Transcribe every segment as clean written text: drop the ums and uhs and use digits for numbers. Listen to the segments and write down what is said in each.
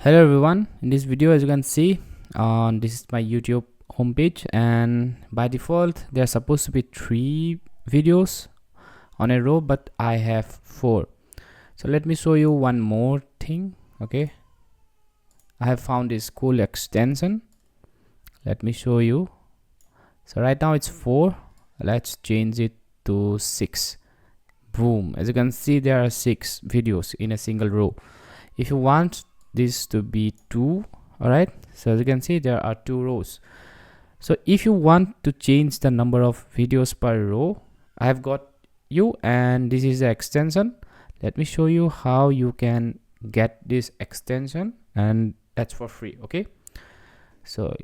Hello everyone, in this video as you can see this is my YouTube homepage, and by default there are supposed to be 3 videos on a row, but I have 4. So let me show you one more thing. Okay, I have found this cool extension. Let me show you. So right now it's 4. Let's change it to 6. Boom, as you can see there are 6 videos in a single row. If you want this to be 2, all right, so as you can see there are 2 rows. So if you want to change the number of videos per row, I have got you, and this is the extension. Let me show you how you can get this extension, and that's for free. Okay, so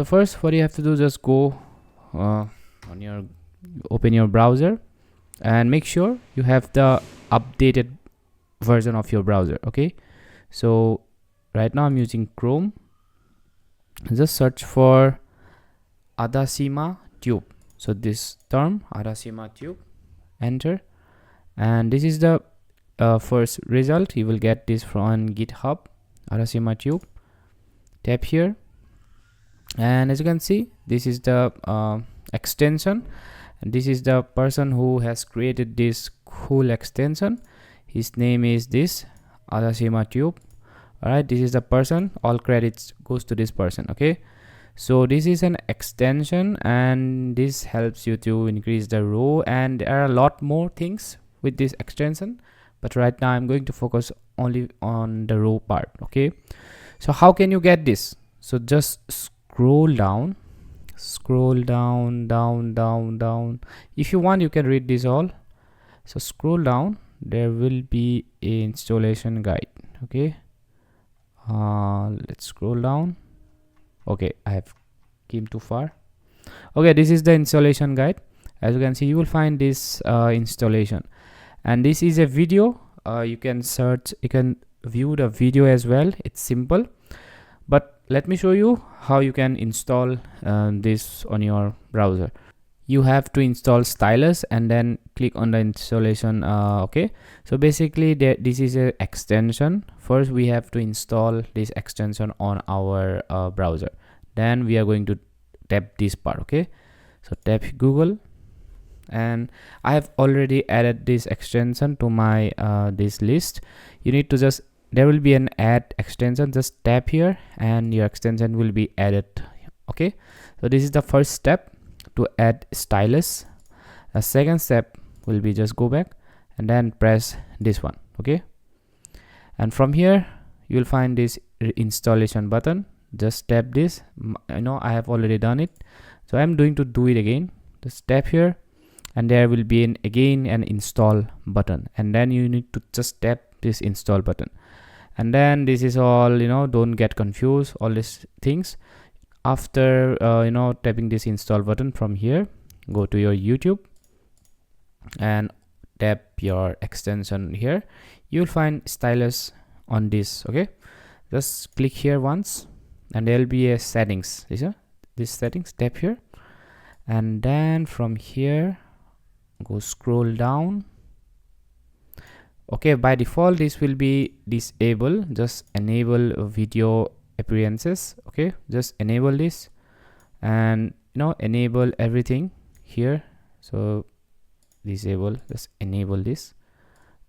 first what you have to do, just go open your browser and make sure you have the updated version of your browser. Okay, so right now I'm using Chrome. Just search for Adasima tube. So this term Adasima tube, enter, and this is the first result. You will get this from GitHub. Adasima tube, tap here, and as you can see this is the extension, and this is the person who has created this cool extension. His name is this Adasima tube. All right, this is the person. All credits goes to this person. Okay, so this is an extension, and this helps you to increase the row, and there are a lot more things with this extension, but right now I'm going to focus only on the row part. Okay, so how can you get this? So just scroll down, down. If you want, you can read this all. So scroll down, there will be an installation guide. Okay, let's scroll down. Okay, I have came too far. Okay, this is the installation guide. As you can see, you will find this installation, and this is a video. You can search, you can view the video as well. It's simple, but let me show you how you can install this on your browser. You have to install stylus and then click on the installation. Okay, so basically this is a extension. First we have to install this extension on our browser, then we are going to tap this part. Okay, so tap Google, and I have already added this extension to my this list. You need to just, there will be an add extension, just tap here and your extension will be added. Okay, so this is the first step to add stylus. The second step will be just go back and then press this one. Okay, and from here you will find this installation button. Just tap this. I know I have already done it, so I'm going to do it again. Just tap here, and there will be again an install button, and then you need to just tap this install button, and then this is all, don't get confused, all these things. After tapping this install button, from here go to your YouTube and tap your extension here. You'll find stylus on this. Okay, just click here once, and there'll be a settings. This settings, tap here, and then from here go scroll down. Okay, by default this will be disable. Just enable video appearances. Okay, just enable this, and enable everything here. So disable, just enable this.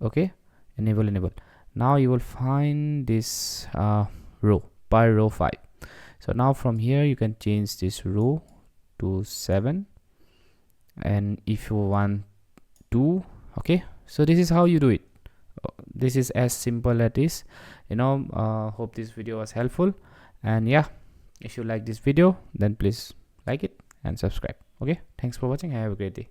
Okay, enable. Now you will find this row, per row 5. So now from here you can change this row to 7, and if you want 2. Okay, so this is how you do it. This is as simple as this. Hope this video was helpful, and yeah, if you like this video then please like it and subscribe. Okay, thanks for watching. Have a great day.